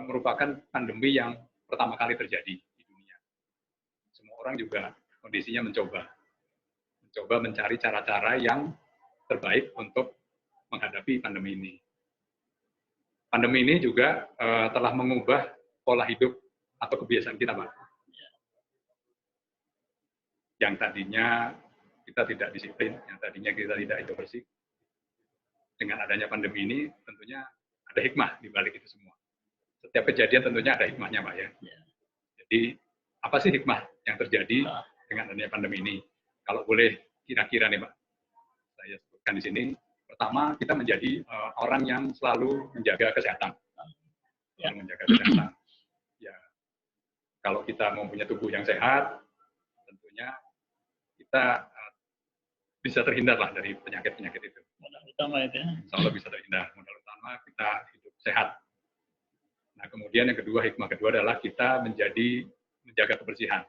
merupakan pandemi yang pertama kali terjadi di dunia. Semua orang juga kondisinya mencoba mencari cara-cara yang terbaik untuk menghadapi pandemi ini. Pandemi ini juga telah mengubah pola hidup atau kebiasaan kita, Pak. Yang tadinya kita tidak disiplin, yang tadinya kita tidak hidup bersih. Dengan adanya pandemi ini, tentunya ada hikmah di balik itu semua. Setiap kejadian tentunya ada hikmahnya, Pak, ya. Jadi, apa sih hikmah yang terjadi dengan adanya pandemi ini? Kalau boleh kira-kira nih, Pak, saya sebutkan di sini. Pertama, kita menjadi orang yang selalu menjaga kesehatan. Menjaga kesehatan. Ya, kalau kita mempunyai tubuh yang sehat, tentunya kita bisa terhindar lah dari penyakit-penyakit itu. Modal utama itu ya. Insya Allah bisa terhindar. Modal utama kita hidup sehat. Nah, kemudian yang kedua, hikmah kedua adalah kita menjaga kebersihan.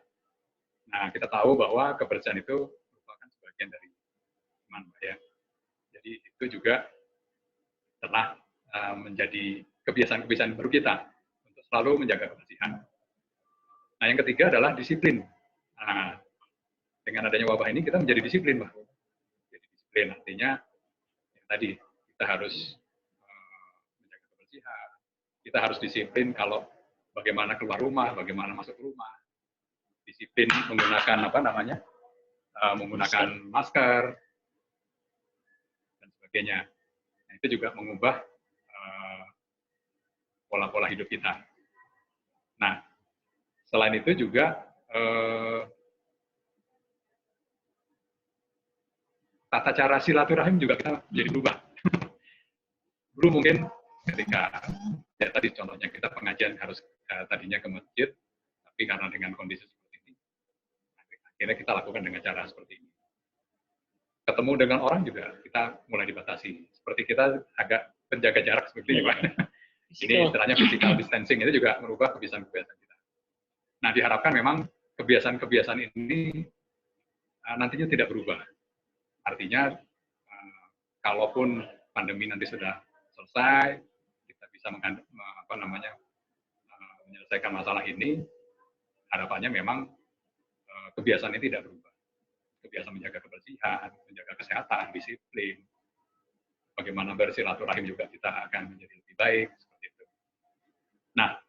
Nah, kita tahu bahwa kebersihan itu merupakan sebagian dari iman, Pak, ya. Jadi itu juga telah menjadi kebiasaan-kebiasaan baru kita untuk selalu menjaga kebersihan. Nah, yang ketiga adalah disiplin. Nah, dengan adanya wabah ini kita menjadi disiplin, Pak. Jadi disiplin artinya yang tadi kita harus menjaga kebersihan, kita harus disiplin kalau bagaimana keluar rumah, bagaimana masuk rumah, disiplin menggunakan menggunakan masker dan sebagainya. Nah, itu juga mengubah pola-pola hidup kita. Nah, selain itu juga tata cara silaturahim juga kita jadi berubah. Dulu mungkin ketika ya tadi contohnya kita pengajian harus tadinya ke masjid, tapi karena dengan kondisi seperti ini, akhirnya kita lakukan dengan cara seperti ini. Ketemu dengan orang juga kita mulai dibatasi. Seperti kita agak menjaga jarak seperti ini, Pak. Ini istilahnya physical distancing, itu juga merubah kebiasaan-kebiasaan kita. Nah, diharapkan memang kebiasaan-kebiasaan ini nantinya tidak berubah. Artinya, kalaupun pandemi nanti sudah selesai, kita bisa menyelesaikan masalah ini, harapannya memang kebiasaan ini tidak berubah. Kebiasaan menjaga kebersihan, menjaga kesehatan, disiplin, bagaimana bersilaturahim juga kita akan menjadi lebih baik, seperti itu. Nah,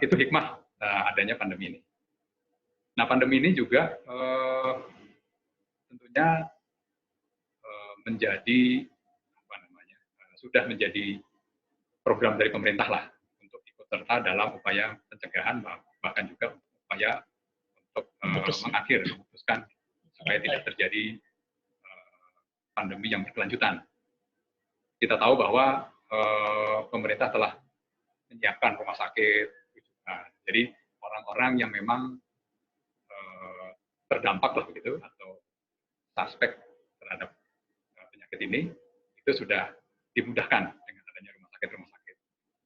itu hikmah adanya pandemi ini. Nah, pandemi ini juga tentunya sudah menjadi program dari pemerintah lah untuk ikut serta dalam upaya pencegahan, bahkan juga upaya untuk memutuskan supaya tidak terjadi pandemi yang berkelanjutan. Kita tahu bahwa pemerintah telah menyiapkan rumah sakit. Jadi orang-orang yang memang terdampak lah begitu atau suspek terhadap penyakit ini itu sudah dimudahkan dengan adanya rumah sakit.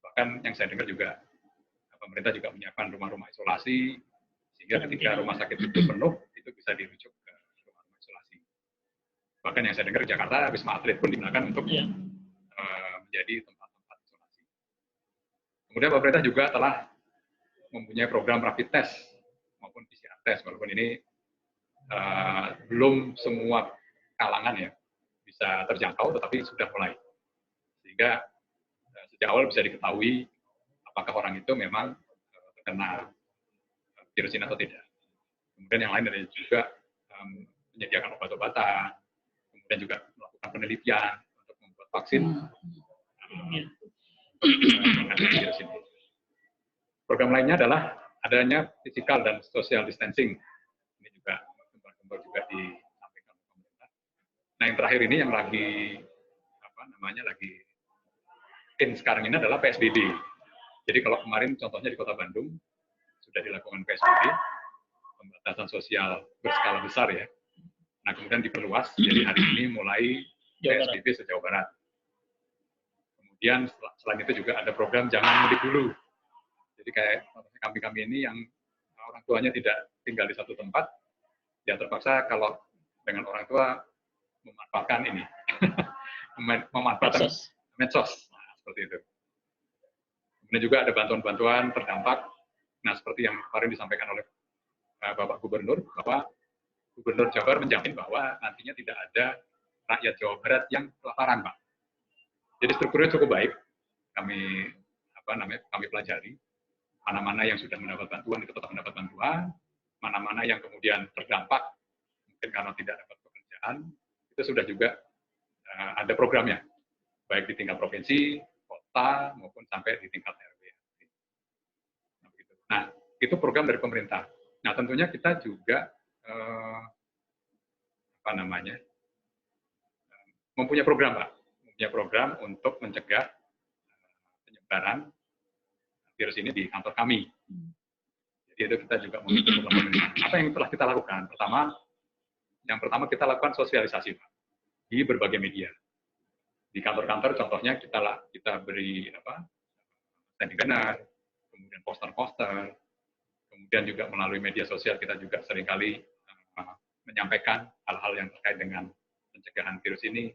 Bahkan yang saya dengar juga pemerintah juga menyiapkan rumah-rumah isolasi sehingga ketika rumah sakit itu penuh itu bisa dirujuk ke rumah-rumah isolasi. Bahkan yang saya dengar di Jakarta Wisma Atlet pun digunakan untuk menjadi tempat-tempat isolasi. Kemudian pemerintah juga telah mempunyai program rapid test maupun PCR test, walaupun ini belum semua kalangan ya bisa terjangkau, tetapi sudah mulai. Sehingga sejak awal bisa diketahui apakah orang itu memang terkena virus ini atau tidak. Kemudian yang lain adalah juga menyediakan obat-obatan, kemudian juga melakukan penelitian untuk membuat vaksin menghadapi virus ini. Program lainnya adalah adanya physical dan social distancing. Ini juga juga disampaikan oleh pemerintah. Nah, yang terakhir ini yang lagi in sekarang ini adalah PSBB. Jadi kalau kemarin contohnya di Kota Bandung sudah dilakukan PSBB, pembatasan sosial berskala besar ya. Nah, kemudian diperluas, jadi hari ini mulai PSBB se-Jawa Barat. Kemudian selain itu juga ada program Jangan Mudik Dulu. Jadi kayak kami ini yang orang tuanya tidak tinggal di satu tempat, ya terpaksa kalau dengan orang tua memanfaatkan ini, memanfaatkan medsos. Nah, seperti itu. Kemudian juga ada bantuan-bantuan terdampak. Nah, seperti yang kemarin disampaikan oleh Bapak Gubernur, bahwa Gubernur Jawa Barat menjamin bahwa nantinya tidak ada rakyat Jawa Barat yang kelaparan, Pak. Jadi strukturnya cukup baik. Kami pelajari mana-mana yang sudah mendapat bantuan itu tetap mendapat bantuan, mana-mana yang kemudian terdampak mungkin karena tidak dapat pekerjaan, itu sudah juga ada programnya, baik di tingkat provinsi, kota, maupun sampai di tingkat RW. Nah, itu program dari pemerintah. Nah, tentunya kita juga mempunyai program, Pak. Mempunyai program untuk mencegah penyebaran virus ini di kantor kami. Jadi itu kita juga memiliki program pemerintah. Apa yang telah kita lakukan? Yang pertama kita lakukan sosialisasi, Pak, di berbagai media. Di kantor-kantor contohnya kita beri standing banner, kemudian poster-poster, kemudian juga melalui media sosial kita juga seringkali menyampaikan hal-hal yang terkait dengan pencegahan virus ini.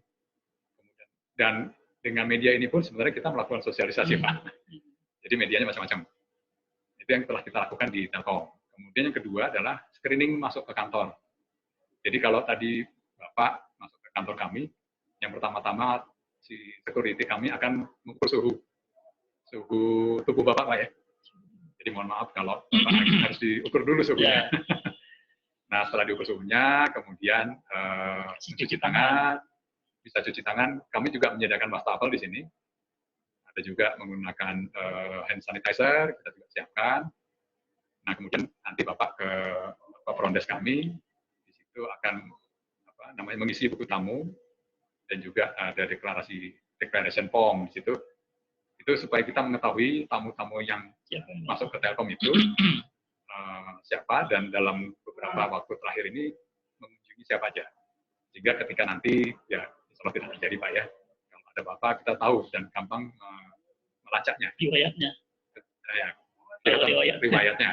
Dan dengan media ini pun sebenarnya kita melakukan sosialisasi, Pak. Jadi medianya macam-macam. Itu yang telah kita lakukan di Telkom. Kemudian yang kedua adalah screening masuk ke kantor. Jadi kalau tadi Bapak masuk ke kantor kami, yang pertama-tama si security kami akan mengukur suhu tubuh Bapak, Pak, ya. Jadi mohon maaf kalau Bapak harus diukur dulu suhunya. Nah, setelah diukur suhunya, kemudian mencuci tangan, bisa cuci tangan. Kami juga menyediakan wastafel di sini. Ada juga menggunakan hand sanitizer, kita juga siapkan. Nah, kemudian nanti Bapak ke Prondes kami, di situ akan mengisi buku tamu, dan juga ada declaration form di situ. Itu supaya kita mengetahui tamu-tamu yang masuk ke Telkom itu siapa, dan dalam beberapa waktu terakhir ini mengunjungi siapa aja. Sehingga ketika nanti, ya insya Allah tidak terjadi, Pak, ya. Kalau ada Bapak, kita tahu dan gampang melacaknya. Riwayatnya. Riwayatnya.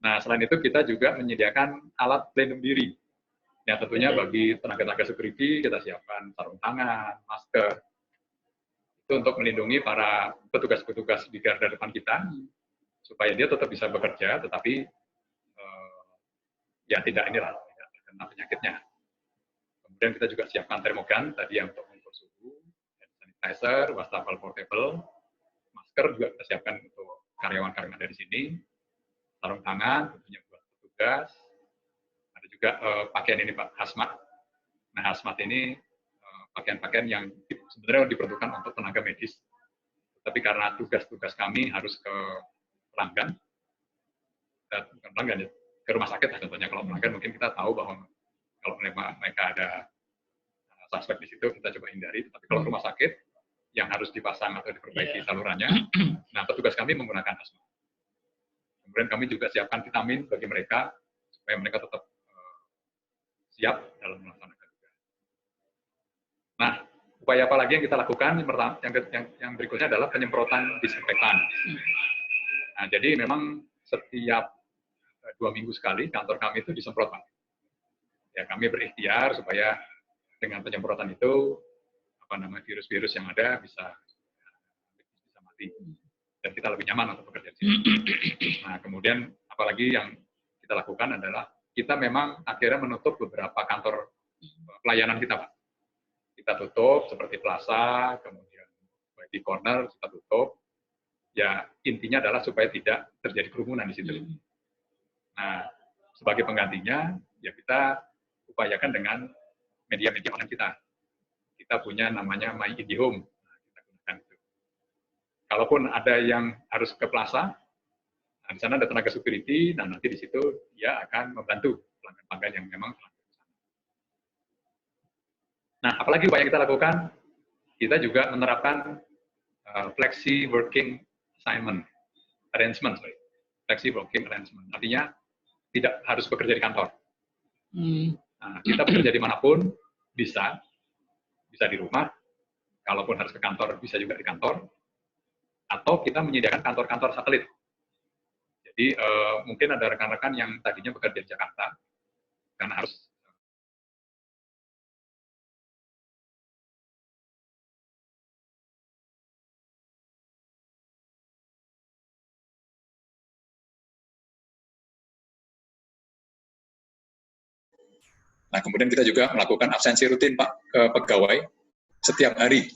Nah, selain itu kita juga menyediakan alat pelindung diri. Ya, tentunya bagi tenaga-tenaga security kita siapkan sarung tangan, masker. Itu untuk melindungi para petugas-petugas di garda depan kita, supaya dia tetap bisa bekerja, tetapi ya tidak terkena penyakitnya. Kemudian kita juga siapkan termogan tadi yang untuk mengukur suhu, sanitizer, wastafel portable, masker juga kita siapkan untuk karyawan-karyawan ada di sini, sarung tangan tentunya buat petugas, ada juga pakaian ini, Pak, hazmat. Nah, hazmat ini pakaian-pakaian yang sebenarnya diperuntukkan untuk tenaga medis, tapi karena tugas-tugas kami harus ke pelanggan, bukan pelanggan ya, ke rumah sakit lah contohnya. Kalau pelanggan mungkin kita tahu bahwa kalau mereka ada suspek di situ, kita coba hindari. Tapi kalau rumah sakit yang harus dipasang atau diperbaiki salurannya, nah petugas kami menggunakan hazmat. Kemudian kami juga siapkan vitamin bagi mereka, supaya mereka tetap siap dalam melaksanakan tugas. Nah, upaya apa lagi yang kita lakukan? Yang berikutnya adalah penyemprotan disinfektan. Nah, jadi memang setiap 2 minggu sekali kantor kami itu disemprot, Pak. Ya, kami berikhtiar supaya dengan penyemprotan itu virus-virus yang ada bisa mati, dan kita lebih nyaman untuk bekerja di sini. Nah, kemudian apalagi yang kita lakukan adalah kita memang akhirnya menutup beberapa kantor pelayanan kita, Pak. Kita tutup seperti plaza, kemudian di corner kita tutup. Ya, intinya adalah supaya tidak terjadi kerumunan di situ. Nah, sebagai penggantinya, ya kita upayakan dengan media-media online kita. Kita punya namanya My IndiHome. Nah, kita gunakan itu. Kalaupun ada yang harus ke plaza, nah di sana ada tenaga security, dan nanti di situ dia akan membantu pelanggan-pelanggan yang memang telah ke sana. Nah, apalagi upaya yang kita lakukan, kita juga menerapkan flexi working arrangement. Flexi working arrangement. Artinya tidak harus bekerja di kantor. Nah, kita bekerja dimanapun bisa di rumah, kalaupun harus ke kantor bisa juga di kantor, atau kita menyediakan kantor-kantor satelit. Jadi mungkin ada rekan-rekan yang tadinya bekerja di Jakarta karena harus Nah, kemudian kita juga melakukan absensi rutin Pak ke pegawai setiap hari.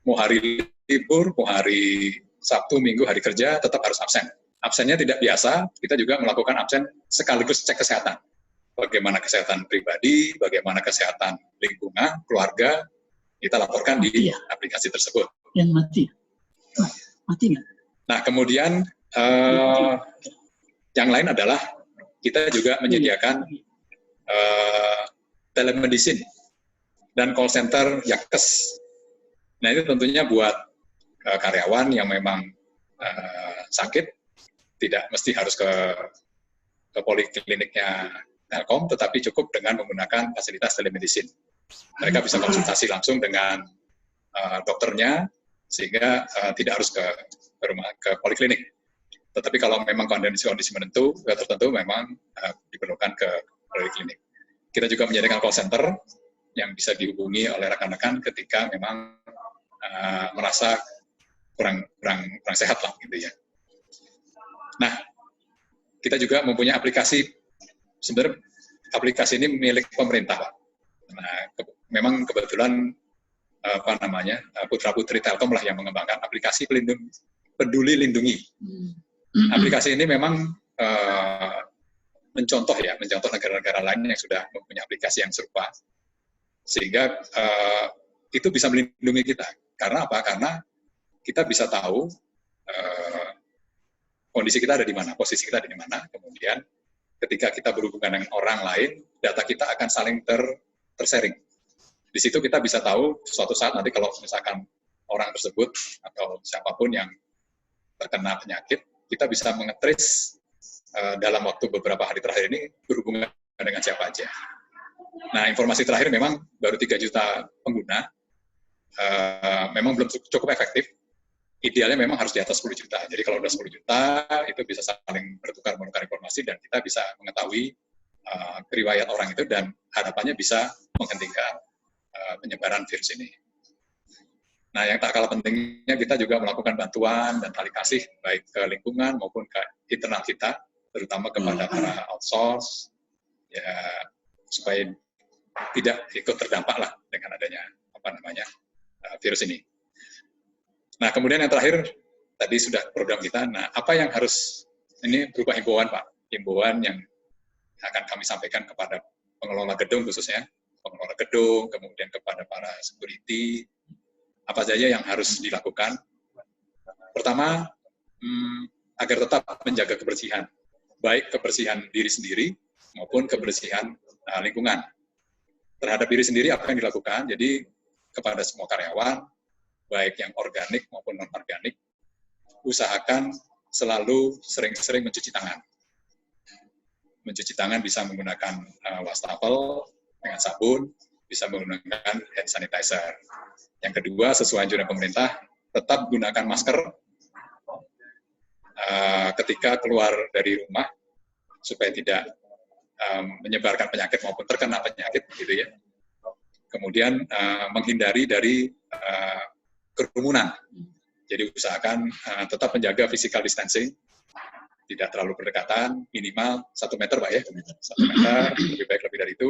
Mau hari libur, mau hari Sabtu, Minggu, hari kerja, tetap harus absen. Absennya tidak biasa, kita juga melakukan absen sekaligus cek kesehatan. Bagaimana kesehatan pribadi, bagaimana kesehatan lingkungan, keluarga, kita laporkan di aplikasi tersebut. Yang mati? Mati nggak? Nah, kemudian yang lain adalah kita juga menyediakan telemedicine dan call center Yakkes. Nah, itu tentunya buat karyawan yang memang sakit, tidak mesti harus ke polikliniknya Telkom, tetapi cukup dengan menggunakan fasilitas telemedicine. Mereka bisa konsultasi langsung dengan dokternya, sehingga tidak harus ke poliklinik. Tetapi kalau memang kondisi-kondisi tertentu memang diperlukan ke poliklinik. Kita juga menyediakan call center yang bisa dihubungi oleh rekan-rekan ketika memang merasa kurang sehat lah gitu ya. Nah, kita juga mempunyai aplikasi, sebenarnya aplikasi ini milik pemerintah, Pak. Nah, memang kebetulan putra-putri Telkom lah yang mengembangkan aplikasi Peduli Lindungi. Aplikasi ini memang mencontoh negara-negara lain yang sudah mempunyai aplikasi yang serupa, sehingga itu bisa melindungi kita. Karena apa? Karena kita bisa tahu kondisi kita ada di mana, posisi kita ada di mana, kemudian ketika kita berhubungan dengan orang lain, data kita akan saling tersharing. Di situ kita bisa tahu suatu saat nanti kalau misalkan orang tersebut atau siapapun yang terkena penyakit, kita bisa mengetrace dalam waktu beberapa hari terakhir ini berhubungan dengan siapa aja. Nah, informasi terakhir memang baru 3 juta pengguna, memang belum cukup efektif. Idealnya memang harus di atas 10 juta. Jadi kalau udah 10 juta, itu bisa saling menukar informasi dan kita bisa mengetahui riwayat orang itu dan harapannya bisa menghentikan penyebaran virus ini. Nah, yang tak kalah pentingnya kita juga melakukan bantuan dan tali kasih baik ke lingkungan maupun ke internal kita, terutama kepada para outsource, ya supaya tidak ikut terdampak lah dengan adanya virus ini. Nah, kemudian yang terakhir tadi sudah program kita. Nah, apa yang harus ini berupa himbauan, Pak, himbauan yang akan kami sampaikan kepada pengelola gedung khususnya, pengelola gedung, kemudian kepada para security, apa saja yang harus dilakukan. Pertama, agar tetap menjaga kebersihan, baik kebersihan diri sendiri maupun kebersihan lingkungan. Terhadap diri sendiri apa yang dilakukan? Jadi kepada semua karyawan, baik yang organik maupun non-organik, usahakan selalu sering-sering mencuci tangan. Mencuci tangan bisa menggunakan wastafel dengan sabun, bisa menggunakan hand sanitizer. Yang kedua, sesuai anjuran pemerintah, tetap gunakan masker ketika keluar dari rumah, supaya tidak menyebarkan penyakit maupun terkena penyakit, gitu ya. Kemudian menghindari dari kerumunan. Jadi usahakan tetap menjaga physical distancing, tidak terlalu berdekatan, minimal 1 meter, Pak ya, 1 meter, lebih baik lebih dari itu,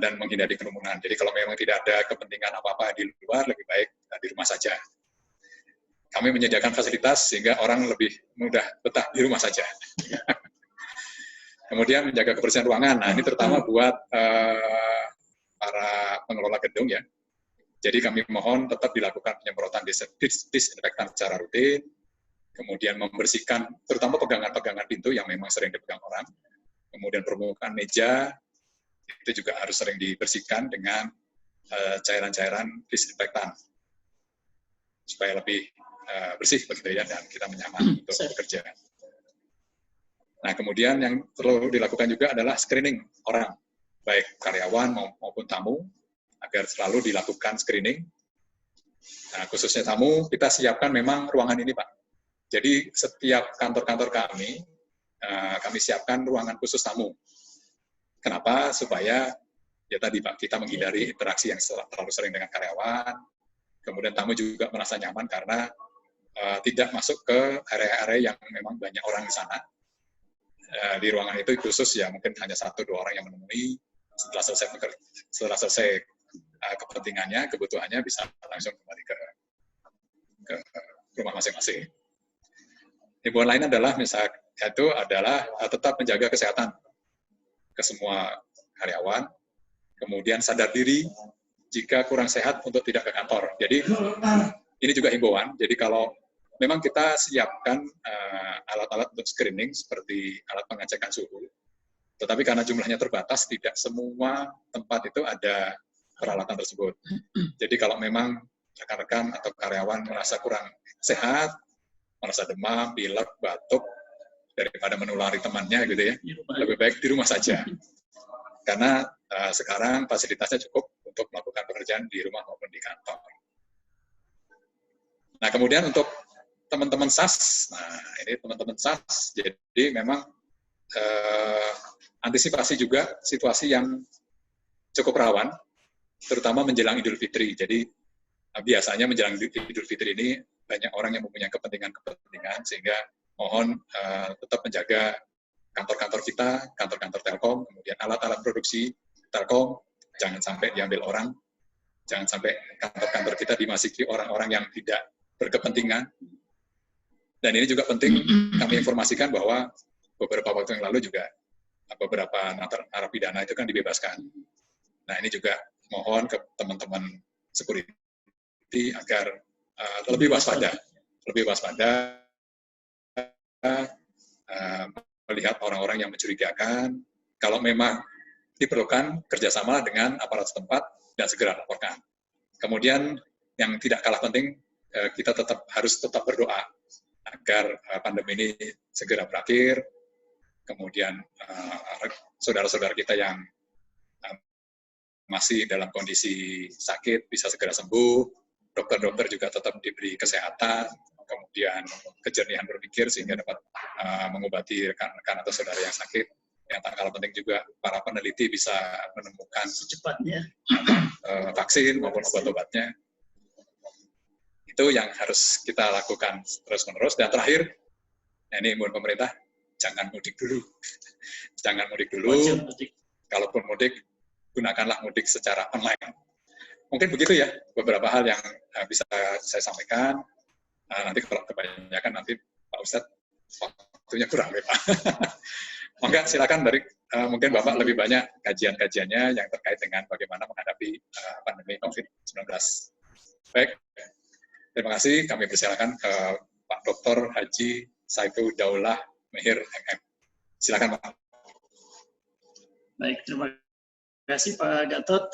dan menghindari kerumunan. Jadi kalau memang tidak ada kepentingan apa-apa di luar, lebih baik di rumah saja. Kami menyediakan fasilitas sehingga orang lebih mudah betah di rumah saja. Kemudian menjaga kebersihan ruangan. Nah, ini terutama buat para pengelola gedung ya. Jadi kami mohon tetap dilakukan penyemprotan disinfektan secara rutin, kemudian membersihkan terutama pegangan-pegangan pintu yang memang sering dipegang orang, kemudian permukaan meja itu juga harus sering dibersihkan dengan cairan-cairan disinfektan supaya lebih bersih begitu ya, dan kita nyaman untuk bekerja. Nah, kemudian yang perlu dilakukan juga adalah screening orang, baik karyawan maupun tamu, agar selalu dilakukan screening. Nah, khususnya tamu, kita siapkan memang ruangan ini, Pak. Jadi setiap kantor-kantor kami siapkan ruangan khusus tamu. Kenapa? Supaya ya tadi, Pak, kita menghindari interaksi yang terlalu sering dengan karyawan. Kemudian tamu juga merasa nyaman karena tidak masuk ke area-area yang memang banyak orang di sana. Di ruangan itu khusus ya mungkin hanya 1-2 orang yang menemui. setelah selesai kepentingannya, kebutuhannya bisa langsung kembali ke rumah masing-masing. Himbauan lain adalah tetap menjaga kesehatan ke semua karyawan, kemudian sadar diri jika kurang sehat untuk tidak ke kantor. Jadi ini juga himbauan. Jadi kalau memang kita siapkan alat-alat untuk screening seperti alat pengecekan suhu, tetapi karena jumlahnya terbatas, tidak semua tempat itu ada peralatan tersebut. Jadi kalau memang rekan-rekan atau karyawan merasa kurang sehat, merasa demam, pilek, batuk, daripada menulari temannya gitu ya, lebih baik di rumah saja. Karena sekarang fasilitasnya cukup untuk melakukan pekerjaan di rumah maupun di kantor. Nah, kemudian untuk teman-teman SAS, nah ini teman-teman SAS, jadi memang antisipasi juga situasi yang cukup rawan, terutama menjelang Idul Fitri. Jadi biasanya menjelang Idul Fitri ini banyak orang yang mempunyai kepentingan, sehingga mohon tetap menjaga kantor-kantor kita, kantor-kantor Telkom, kemudian alat-alat produksi Telkom, jangan sampai diambil orang, jangan sampai kantor-kantor kita dimasuki orang-orang yang tidak berkepentingan. Dan ini juga penting kami informasikan bahwa beberapa waktu yang lalu juga beberapa narapidana itu kan dibebaskan. Nah, ini juga mohon ke teman-teman security agar lebih waspada melihat orang-orang yang mencurigakan. Kalau memang diperlukan kerjasama dengan aparat setempat dan segera laporkan. Kemudian yang tidak kalah penting, kita harus tetap berdoa agar pandemi ini segera berakhir. Kemudian saudara-saudara kita yang masih dalam kondisi sakit bisa segera sembuh, dokter-dokter juga tetap diberi kesehatan, kemudian kejernihan berpikir sehingga dapat mengobati rekan-rekan atau saudara yang sakit. Yang tak kalah penting juga para peneliti bisa menemukan secepatnya vaksin maupun obat-obatnya. Itu yang harus kita lakukan terus-menerus. Dan terakhir, ini imbauan pemerintah, jangan mudik dulu. Jangan mudik dulu. Kalaupun mudik, gunakanlah mudik secara online. Mungkin begitu ya, beberapa hal yang bisa saya sampaikan. Nanti kalau kebanyakan nanti Pak Ustadz, waktunya kurang ya Pak. Maka silakan mungkin Bapak lebih banyak kajian-kajiannya yang terkait dengan bagaimana menghadapi pandemi COVID-19. Baik, terima kasih. Kami persilakan ke Pak Dr. Haji Saiful Daulah Mehir MM. Silakan Pak. Baik, terima kasih Pak Gatot.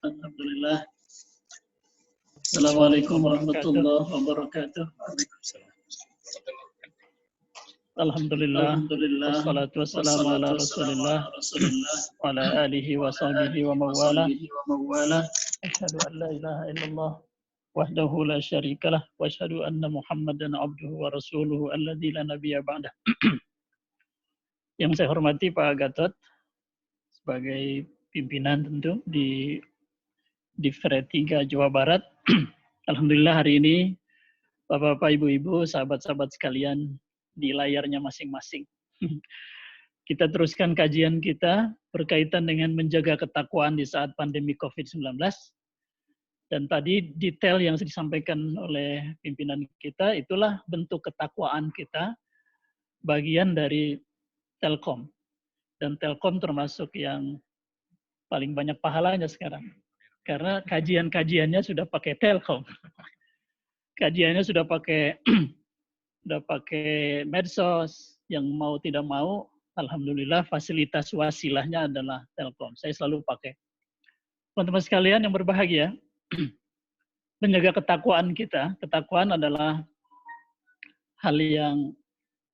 Alhamdulillah. Assalamualaikum warahmatullahi wabarakatuh. Alhamdulillah. Wassalatu wassalamu ala Rasulillah wa ala alihi wa sahbihi wa mawala. Asyhadu an la ilaha illallah wahdahu la syarikalah wa asyhadu anna Muhammadan abduhu wa rasuluhu alladzi la nabiyya ba'dah. Yang saya hormati Pak Gatot sebagai pimpinan tentu di Divre 3 Jawa Barat. Alhamdulillah hari ini Bapak-bapak, Ibu-ibu, sahabat-sahabat sekalian di layarnya masing-masing. Kita teruskan kajian kita berkaitan dengan menjaga ketakwaan di saat pandemi COVID-19. Dan tadi detail yang disampaikan oleh pimpinan kita, itulah bentuk ketakwaan kita, bagian dari Telkom. Dan Telkom termasuk yang paling banyak pahalanya sekarang. Karena kajian-kajiannya sudah pakai Telkom. Kajiannya sudah pakai medsos, yang mau tidak mau, alhamdulillah fasilitas wasilahnya adalah Telkom. Saya selalu pakai. Teman-teman sekalian yang berbahagia, menjaga ketakwaan kita. Ketakwaan adalah hal yang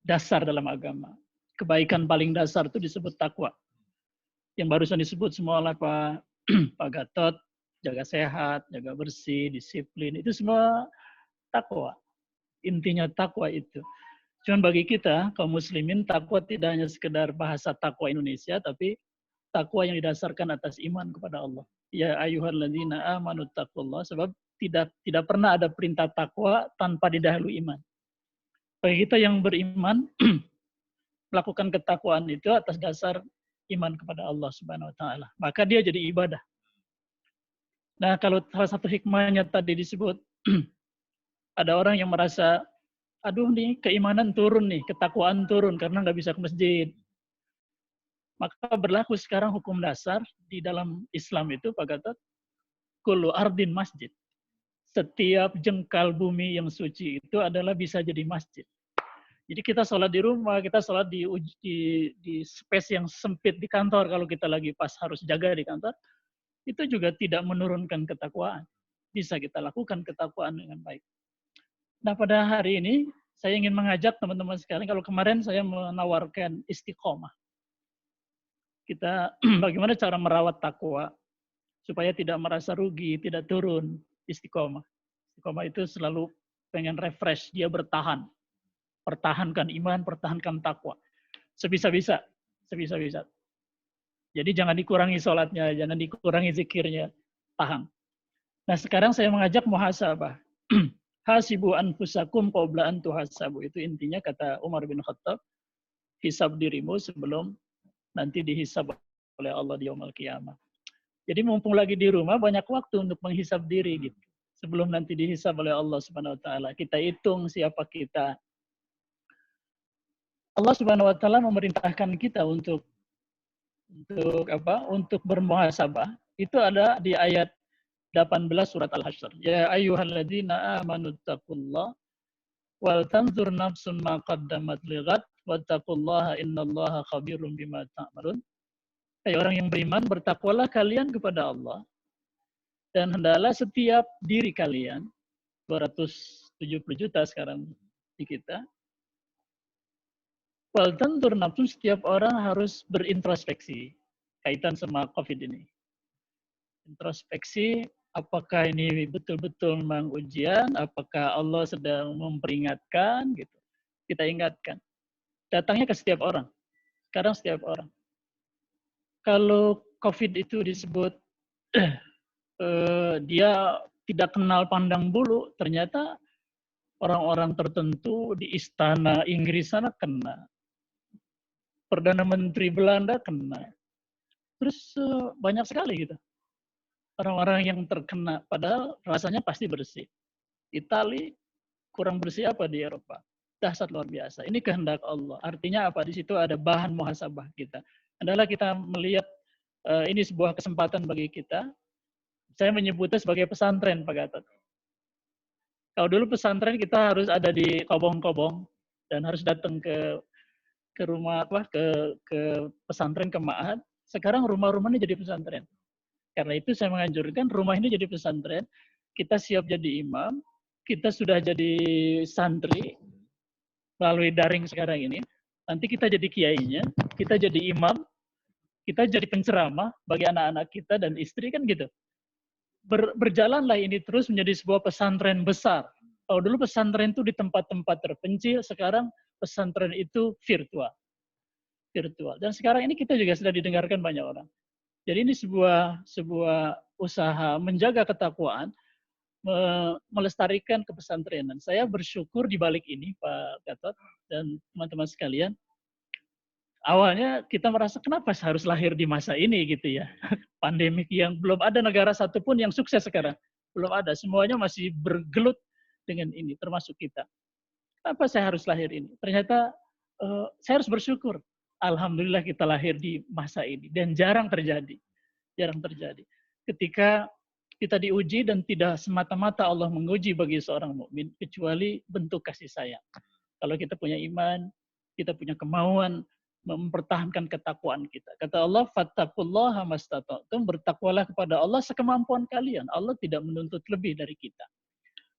dasar dalam agama. Kebaikan paling dasar itu disebut takwa. Yang barusan disebut semua oleh Pak Gatot, jaga sehat, jaga bersih, disiplin, itu semua takwa. Intinya takwa itu. Cuman bagi kita, kaum muslimin, takwa tidak hanya sekedar bahasa takwa Indonesia, tapi takwa yang didasarkan atas iman kepada Allah. Ya ayyuhalladzina amanu taqullah, sebab tidak pernah ada perintah takwa tanpa didahului iman. Bagi kita yang beriman, melakukan ketakwaan itu atas dasar iman kepada Allah Subhanahu wa taala. Maka dia jadi ibadah. Nah, kalau salah satu hikmahnya tadi disebut ada orang yang merasa, aduh nih keimanan turun nih, ketakwaan turun karena nggak bisa ke masjid. Maka berlaku sekarang hukum dasar di dalam Islam itu, Pak Gatot, kullu ardin masjid. Setiap jengkal bumi yang suci itu adalah bisa jadi masjid. Jadi kita sholat di rumah, kita sholat di space yang sempit di kantor, kalau kita lagi pas harus jaga di kantor, itu juga tidak menurunkan ketakwaan. Bisa kita lakukan ketakwaan dengan baik. Nah, pada hari ini saya ingin mengajak teman-teman sekalian, kalau kemarin saya menawarkan istiqomah. Kita bagaimana cara merawat takwa supaya tidak merasa rugi, tidak turun. Istiqomah. Istiqomah itu selalu pengen refresh, dia bertahan. Pertahankan iman, pertahankan takwa. Sebisa-bisa. Sebisa-bisa. Jadi jangan dikurangi sholatnya, jangan dikurangi zikirnya. Tahan. Nah, sekarang saya mengajak muhasabah. Hasibu anfusakum qabla an tuhasabu. Itu intinya kata Umar bin Khattab. Hisab dirimu sebelum nanti dihisab oleh Allah di yaumul qiyamah. Jadi mumpung lagi di rumah, banyak waktu untuk menghisab diri gitu. Sebelum nanti dihisab oleh Allah Subhanahu wa taala. Kita hitung siapa kita. Allah Subhanahu wa taala memerintahkan kita untuk apa? Untuk bermuhasabah. Itu ada di ayat 18 surat Al-Hasyr. Ya ayyuhalladzina amanu taqullaha wal tanzur nafsun ma qaddamat lighad wattaqullaha innallaha khabirum bima ta'malun. Hai orang yang beriman, bertakwalah kalian kepada Allah dan hendaklah setiap diri kalian, 270 juta sekarang di kita, wal tanzur nafsun, setiap orang harus berintrospeksi kaitan sama COVID ini. Introspeksi, apakah ini betul-betul memang ujian, apakah Allah sedang memperingatkan gitu. Kita ingatkan. Datangnya ke setiap orang. Sekarang setiap orang. Kalau COVID itu disebut dia tidak kenal pandang bulu, ternyata orang-orang tertentu di istana Inggris sana kena. Perdana Menteri Belanda kena. Terus banyak sekali gitu. Orang-orang yang terkena, padahal rasanya pasti bersih. Itali kurang bersih apa di Eropa? Dahsyat luar biasa. Ini kehendak Allah. Artinya apa? Di situ ada bahan muhasabah kita. Adalah kita melihat ini sebuah kesempatan bagi kita. Saya menyebutnya sebagai pesantren, Pak Gatot. Kalau dulu pesantren kita harus ada di kobong-kobong dan harus datang ke rumah apa ke pesantren, ke ma'had. Sekarang rumah-rumahnya jadi pesantren. Karena itu saya menganjurkan rumah ini jadi pesantren. Kita siap jadi imam, kita sudah jadi santri melalui daring sekarang ini. Nanti kita jadi kiainya, kita jadi imam, kita jadi penceramah bagi anak-anak kita dan istri, kan gitu. Berjalanlah ini terus menjadi sebuah pesantren besar. Kalau dulu pesantren itu di tempat-tempat terpencil, sekarang pesantren itu virtual. Dan sekarang ini kita juga sudah didengarkan banyak orang. Jadi ini sebuah usaha menjaga ketakwaan, melestarikan kepesantrenan. Saya bersyukur di balik ini, Pak Gatot dan teman-teman sekalian. Awalnya kita merasa kenapa harus lahir di masa ini gitu ya. Pandemik yang belum ada negara satupun yang sukses sekarang. Belum ada, semuanya masih bergelut dengan ini, termasuk kita. Kenapa saya harus lahir ini? Ternyata saya harus bersyukur. Alhamdulillah kita lahir di masa ini. Dan jarang terjadi. Jarang terjadi. Ketika kita diuji dan tidak semata-mata Allah menguji bagi seorang mukmin kecuali bentuk kasih sayang. Kalau kita punya iman, kita punya kemauan mempertahankan ketakwaan kita. Kata Allah, fattaqullaha mastata'tum, bertakwalah kepada Allah sekemampuan kalian. Allah tidak menuntut lebih dari kita.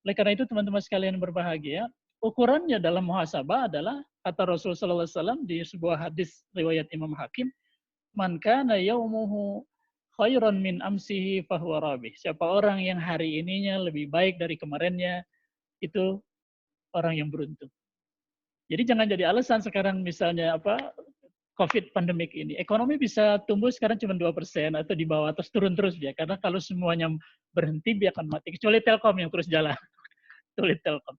Oleh karena itu teman-teman sekalian berbahagia, ukurannya dalam muhasabah adalah kata Rasulullah SAW di sebuah hadis riwayat Imam Hakim, man kana yaumuhu khairan min amsihi fahuwa rabih. Siapa orang yang hari ininya lebih baik dari kemarinnya, itu orang yang beruntung. Jadi jangan jadi alasan sekarang misalnya COVID pandemik ini. Ekonomi bisa tumbuh sekarang cuma 2% atau di bawah, terus turun terus dia. Karena kalau semuanya berhenti, dia akan mati. Kecuali Telkom yang terus jalan. Kecuali Telkom.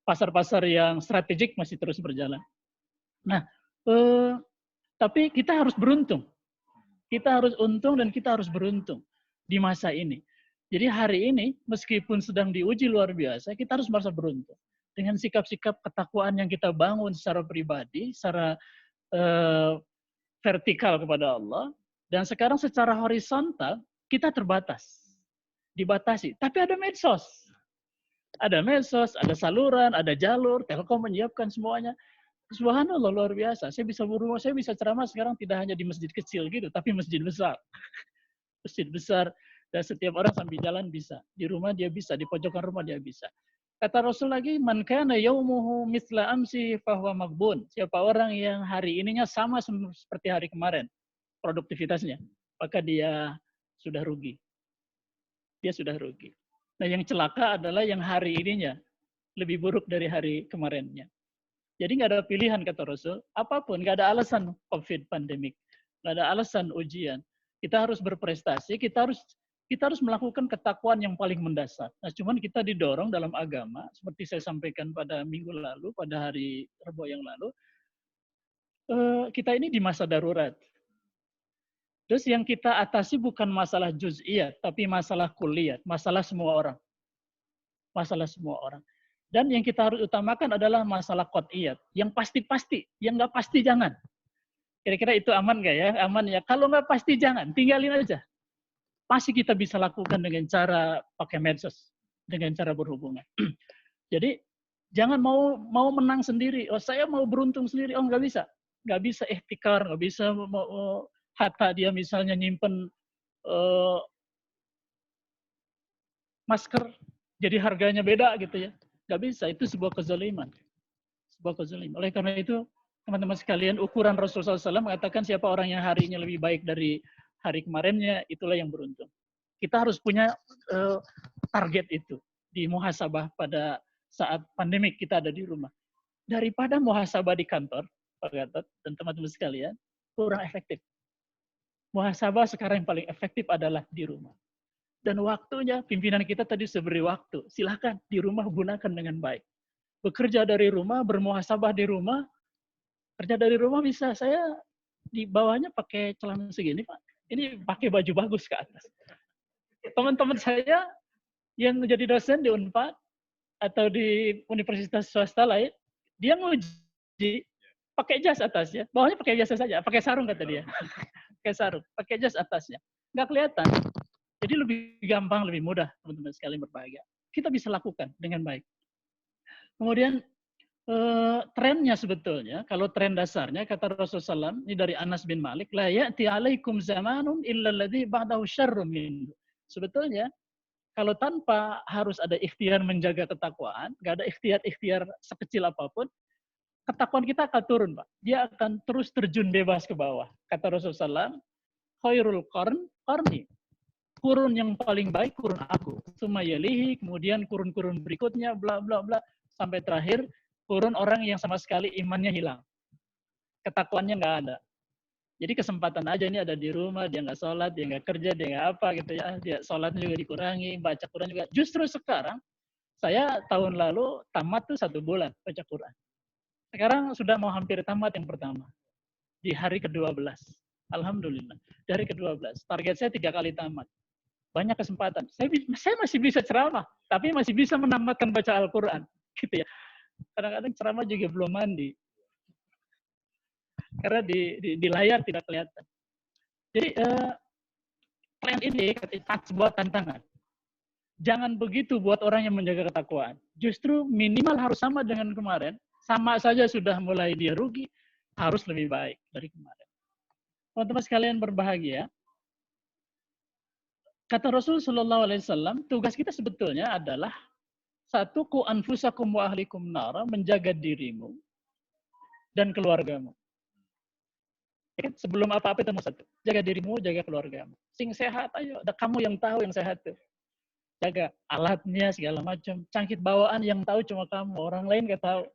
Pasar-pasar yang strategik masih terus berjalan. Nah, Tapi kita harus beruntung. Kita harus untung dan kita harus beruntung di masa ini. Jadi hari ini, meskipun sedang diuji luar biasa, kita harus merasa beruntung. Dengan sikap-sikap ketakwaan yang kita bangun secara pribadi, secara vertikal kepada Allah, dan sekarang secara horizontal, kita terbatas. Dibatasi. Tapi ada medsos. Ada medsos, ada saluran, ada jalur, Telkom menyiapkan semuanya. Subhanallah, luar biasa. Saya bisa berumah, saya bisa ceramah sekarang tidak hanya di masjid kecil gitu, tapi masjid besar. Masjid besar, dan setiap orang sambil jalan bisa. Di rumah dia bisa, di pojokan rumah dia bisa. Kata Rasul lagi, man kana yaumuhu mithla amsi fahuwa maghbun. Siapa orang yang hari ininya sama seperti hari kemarin, produktivitasnya, maka dia sudah rugi. Dia sudah rugi. Nah, yang celaka adalah yang hari ininya lebih buruk dari hari kemarinnya. Jadi nggak ada pilihan, kata Rasul. Apapun, nggak ada alasan COVID pandemik. Nggak ada alasan ujian. Kita harus berprestasi, kita harus melakukan ketakwaan yang paling mendasar. Nah, cuman kita didorong dalam agama, seperti saya sampaikan pada minggu lalu, pada hari Rabu yang lalu, kita ini di masa darurat. Terus yang kita atasi bukan masalah juz'iyat, tapi masalah kulliyat, masalah semua orang. Masalah semua orang. Dan yang kita harus utamakan adalah masalah qat'iyat. Yang pasti-pasti, yang nggak pasti jangan. Kira-kira itu aman nggak ya? Aman ya. Kalau nggak pasti jangan, tinggalin aja. Pasti kita bisa lakukan dengan cara pakai medsos, dengan cara berhubungan. Jadi jangan mau menang sendiri. Oh, saya mau beruntung sendiri. Oh, nggak bisa. Nggak bisa ihtikar, nggak bisa hatta dia misalnya nyimpen masker, jadi harganya beda gitu ya. Nggak bisa, itu sebuah kezaliman. Sebuah kezaliman. Oleh karena itu, teman-teman sekalian, ukuran Rasulullah SAW mengatakan siapa orang yang harinya lebih baik dari hari kemarinnya, itulah yang beruntung. Kita harus punya target itu di muhasabah pada saat pandemik kita ada di rumah. Daripada muhasabah di kantor, Pak Gatot dan teman-teman sekalian, kurang efektif. Muhasabah sekarang yang paling efektif adalah di rumah. Dan waktunya, pimpinan kita tadi beri waktu. Silahkan di rumah gunakan dengan baik. Bekerja dari rumah, bermuhasabah di rumah. Kerja dari rumah bisa. Saya di bawahnya pakai celana segini, Pak. Ini pakai baju bagus ke atas. Teman-teman saya yang menjadi dosen di Unpad atau di universitas swasta lain, dia nguji pakai jas atasnya. Bawahnya pakai jas saja, pakai sarung kata dia. Pakai sarung, pakai jas atasnya. Nggak kelihatan. Jadi lebih gampang, lebih mudah teman-teman sekalian berbahagia. Kita bisa lakukan dengan baik. Kemudian trennya sebetulnya, kalau tren dasarnya, kata Rasulullah SAW, ini dari Anas bin Malik, la ya'ti alaikum zamanun illa alladhi ba'dahu syarrun minhu. Sebetulnya, kalau tanpa harus ada ikhtiar menjaga ketakwaan, nggak ada ikhtiar sekecil apapun, ketakwaan kita akan turun, Pak. Dia akan terus terjun bebas ke bawah. Kata Rasulullah SAW, khairul qarni. Kurun yang paling baik, kurun aku. Sumayalihi, kemudian kurun-kurun berikutnya, bla bla bla, sampai terakhir kurun orang yang sama sekali imannya hilang, ketakwaannya nggak ada. Jadi kesempatan aja ini ada di rumah, dia nggak sholat, dia nggak kerja, dia nggak apa gitu ya, dia sholatnya juga dikurangi, baca Quran juga. Justru sekarang, saya tahun lalu tamat tuh 1 bulan baca Quran. Sekarang sudah mau hampir tamat yang pertama, di hari ke-12. Alhamdulillah, dari ke-12. Target saya 3 kali tamat. Banyak kesempatan. Saya masih bisa ceramah, tapi masih bisa menamatkan baca Al-Quran. Gitu ya. Kadang-kadang ceramah juga belum mandi. Karena di layar tidak kelihatan. Jadi, tren ini sebuah tantangan. Jangan begitu buat orang yang menjaga ketakwaan. Justru minimal harus sama dengan kemarin. Sama saja sudah mulai dia rugi, harus lebih baik dari kemarin. Teman-teman sekalian berbahagia. Kata Rasulullah SAW, tugas kita sebetulnya adalah satu, ku anfusakum wa ahlikum nara, menjaga dirimu dan keluargamu. Ya kan? Sebelum apa-apa itu satu, jaga dirimu, jaga keluargamu. Sing sehat, ayo, ada kamu yang tahu yang sehat tuh. Jaga alatnya segala macam, cangkit bawaan yang tahu cuma kamu, orang lain nggak tahu.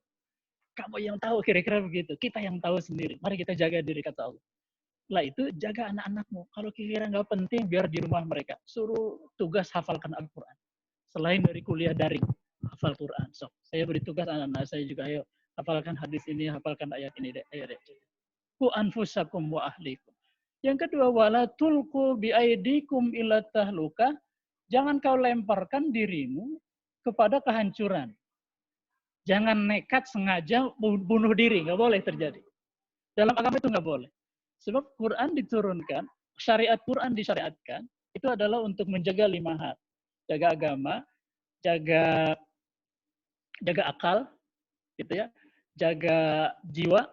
Kamu yang tahu, kira-kira begitu. Kita yang tahu sendiri. Mari kita jaga diri, kata Allah. Setelah itu, jaga anak-anakmu. Kalau kira-kira nggak penting, biar di rumah mereka. Suruh tugas hafalkan Al-Quran. Selain dari kuliah daring, hafal Quran. So, saya beri tugas anak-anak saya juga, ayo, hafalkan hadis ini, hafalkan ayat ini. Ayo deh. Ku anfusakum wa ahlikum. Yang kedua, wala tulqu biaidikum ila tahluka. Jangan kau lemparkan dirimu kepada kehancuran. Jangan nekat sengaja bunuh diri, nggak boleh terjadi. Dalam agama itu nggak boleh. Sebab Quran diturunkan, syariat Quran disyariatkan, itu adalah untuk menjaga 5 hal. Jaga agama, jaga akal, gitu ya. Jaga jiwa,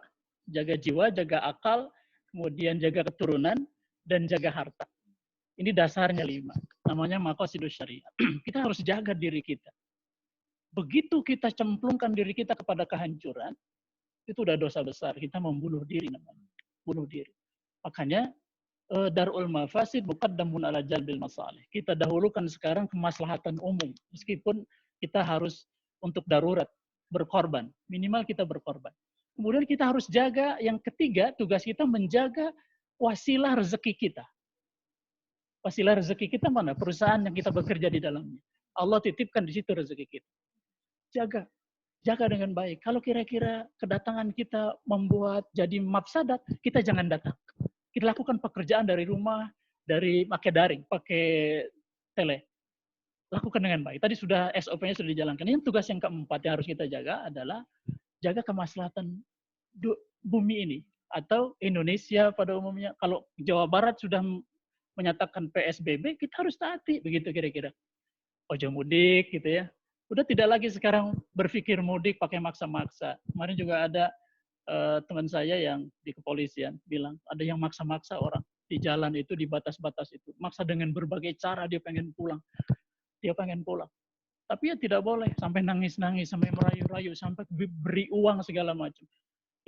jaga akal, kemudian jaga keturunan, dan jaga harta. Ini dasarnya 5. Namanya maqasidus syariat. Kita harus jaga diri kita. Begitu kita cemplungkan diri kita kepada kehancuran, itu udah dosa besar. Kita membunuh diri namanya. Bunuh diri. Makanya darul mafasid muqaddamun ala jalbil masalih. Kita dahulukan sekarang kemaslahatan umum. Meskipun kita harus untuk darurat berkorban. Minimal kita berkorban. Kemudian kita harus jaga, yang ketiga, tugas kita menjaga wasilah rezeki kita. Wasilah rezeki kita mana? Perusahaan yang kita bekerja di dalamnya. Allah titipkan di situ rezeki kita. Jaga dengan baik. Kalau kira-kira kedatangan kita membuat jadi mafsadat, kita jangan datang. Kita lakukan pekerjaan dari rumah, dari pakai daring, pakai tele. Lakukan dengan baik. Tadi sudah SOP-nya sudah dijalankan. Yang tugas yang keempat yang harus kita jaga adalah jaga kemaslahatan bumi ini atau Indonesia pada umumnya. Kalau Jawa Barat sudah menyatakan PSBB, kita harus taati, begitu kira-kira. Ojo mudik gitu ya. Udah tidak lagi sekarang berpikir mudik pakai maksa-maksa. Kemarin juga ada teman saya yang di kepolisian bilang ada yang maksa-maksa orang di jalan itu, di batas-batas itu. Maksa dengan berbagai cara dia pengen pulang. Dia pengen pulang. Tapi ya tidak boleh sampai nangis-nangis, sampai merayu-rayu, sampai beri uang segala macam.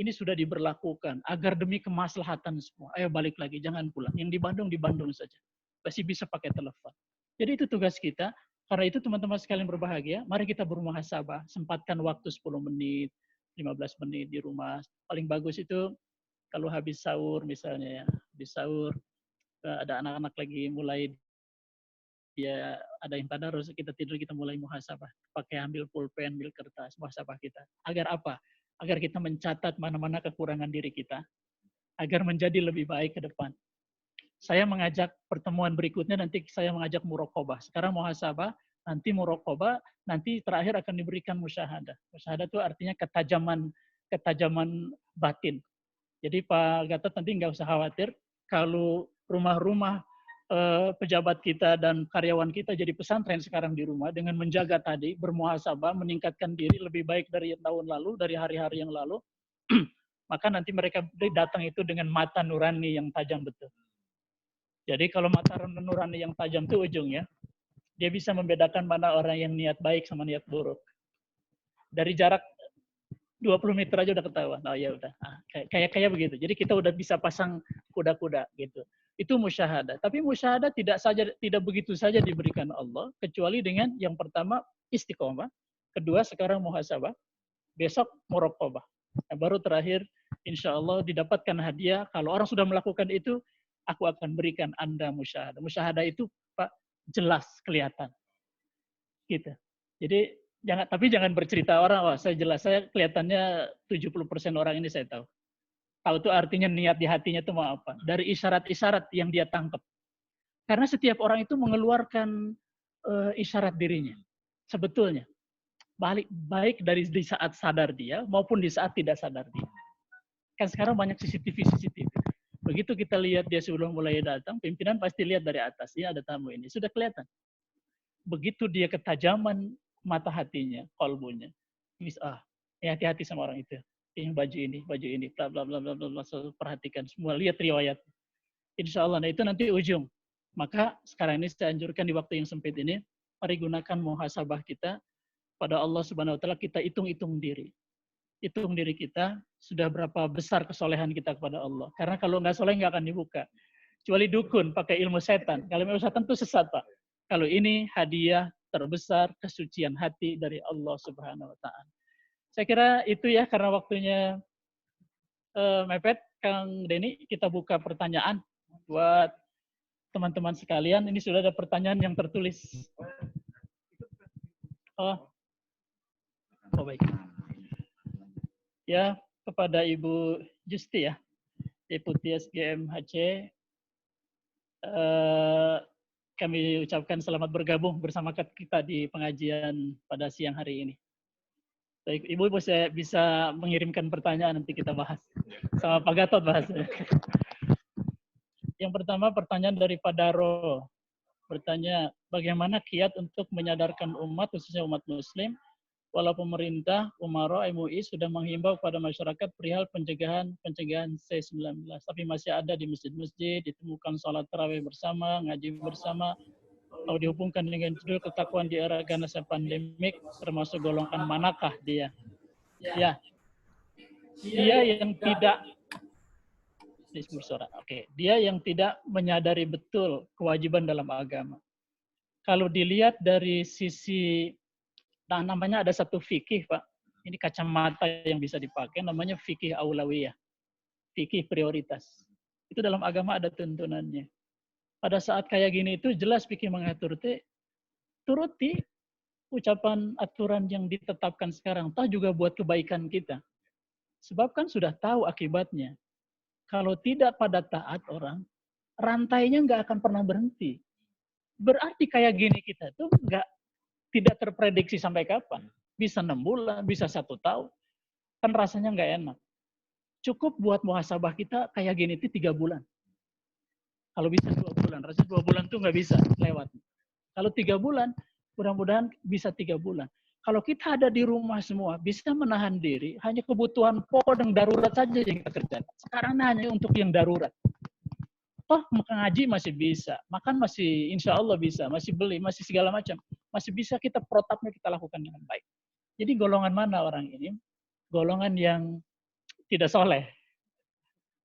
Ini sudah diberlakukan agar demi kemaslahatan semua. Ayo balik lagi, jangan pulang. Yang di Bandung saja. Masih bisa pakai telepon. Jadi itu tugas kita. Karena itu teman-teman sekalian berbahagia, mari kita bermuhasabah. Sempatkan waktu 10 menit, 15 menit di rumah. Paling bagus itu kalau habis sahur misalnya ya. Habis sahur, ada anak-anak lagi mulai dia ada yang tadarus, kita tidur, kita mulai muhasabah. Pakai ambil pulpen, ambil kertas, muhasabah kita. Agar apa? Agar kita mencatat mana-mana kekurangan diri kita. Agar menjadi lebih baik ke depan. Saya mengajak pertemuan berikutnya, nanti saya mengajak muraqabah. Sekarang muhasabah, nanti muraqabah, nanti terakhir akan diberikan musyahadah. Musyahadah itu artinya ketajaman batin. Jadi Pak Gatot nanti nggak usah khawatir, kalau rumah-rumah pejabat kita dan karyawan kita jadi pesantren sekarang di rumah, dengan menjaga tadi, bermuhasabah, meningkatkan diri lebih baik dari tahun lalu, dari hari-hari yang lalu, maka nanti mereka datang itu dengan mata nurani yang tajam betul. Jadi kalau mata nurani yang tajam itu ujungnya, dia bisa membedakan mana orang yang niat baik sama niat buruk. Dari jarak 20 meter aja udah ketahuan. Oh ya udah, kayak begitu. Jadi kita udah bisa pasang kuda-kuda gitu. Itu musyahadah. Tapi musyahadah tidak begitu saja diberikan Allah, kecuali dengan yang pertama istiqomah, kedua sekarang muhasabah, besok muraqabah. Nah, baru terakhir insya Allah didapatkan hadiah. Kalau orang sudah melakukan itu, aku akan berikan Anda musyahadah. Musyahadah itu Pak jelas kelihatan. Gitu. Jadi jangan bercerita orang, wah saya jelas, saya kelihatannya 70% orang ini saya tahu. Tahu itu artinya niat di hatinya itu mau apa. Dari isyarat-isyarat yang dia tangkap. Karena setiap orang itu mengeluarkan isyarat dirinya. Sebetulnya. Baik dari di saat sadar dia maupun di saat tidak sadar dia. Kan sekarang banyak CCTV. Begitu kita lihat dia sebelum mulai datang, pimpinan pasti lihat dari atas, ini ada tamu ini, sudah kelihatan. Begitu dia ketajaman mata hatinya, kolbunya, hati-hati sama orang itu. Ini baju ini, bla bla bla bla bla, perhatikan semua, lihat riwayat. Insya Allah, nah itu nanti ujung. Maka sekarang ini saya anjurkan di waktu yang sempit ini, mari gunakan muhasabah kita pada Allah Subhanahu Wa Taala, kita hitung-hitung diri. Hitung diri kita, sudah berapa besar kesolehan kita kepada Allah. Karena kalau nggak soleh nggak akan dibuka. Kecuali dukun, pakai ilmu setan. Kalau ilmu setan itu sesat, Pak. Kalau ini hadiah terbesar, kesucian hati dari Allah Subhanahu Wa Ta'ala. Saya kira itu ya, karena waktunya mepet, Kang Denny, kita buka pertanyaan buat teman-teman sekalian. Ini sudah ada pertanyaan yang tertulis. Oh baik. Ya, kepada Ibu Justi ya. Deputi SGMHC, kami ucapkan selamat bergabung bersama kita di pengajian pada siang hari ini. Baik, Ibu bisa mengirimkan pertanyaan, nanti kita bahas. Sama Pak Gatot bahasnya. Yang pertama pertanyaan dari Pak Daro. Bertanya, bagaimana kiat untuk menyadarkan umat, khususnya umat muslim, walau pemerintah, umara, MUI sudah menghimbau kepada masyarakat perihal pencegahan C19, tapi masih ada di masjid-masjid, ditemukan sholat tarawih bersama, ngaji bersama, kalau dihubungkan dengan judul ketakwaan di era ganas pandemik, termasuk golongan manakah dia? Ya, dia yang tidak, dia yang tidak menyadari betul kewajiban dalam agama. Kalau dilihat dari sisi, nah namanya ada satu fikih, Pak. Ini kacamata yang bisa dipakai, namanya fikih aulawiyah, fikih prioritas. Itu dalam agama ada tuntunannya. Pada saat kayak gini itu jelas fikih mengatur turuti ucapan aturan yang ditetapkan sekarang, toh juga buat kebaikan kita. Sebab kan sudah tahu akibatnya. Kalau tidak pada taat orang, rantainya nggak akan pernah berhenti. Berarti kayak gini kita tuh tidak terprediksi sampai kapan. Bisa 6 bulan, bisa 1 tahun. Kan rasanya nggak enak. Cukup buat muhasabah kita kayak gini itu 3 bulan. Kalau bisa 2 bulan, rasanya 2 bulan tuh nggak bisa lewat. Kalau 3 bulan, mudah-mudahan bisa 3 bulan. Kalau kita ada di rumah semua, bisa menahan diri, hanya kebutuhan pokok dan darurat saja yang kita kerjakan. Sekarang hanya untuk yang darurat. Toh ngaji masih bisa, makan masih insya Allah bisa, masih beli, masih segala macam. Masih bisa kita protapnya kita lakukan dengan baik. Jadi golongan mana orang ini? Golongan yang tidak soleh.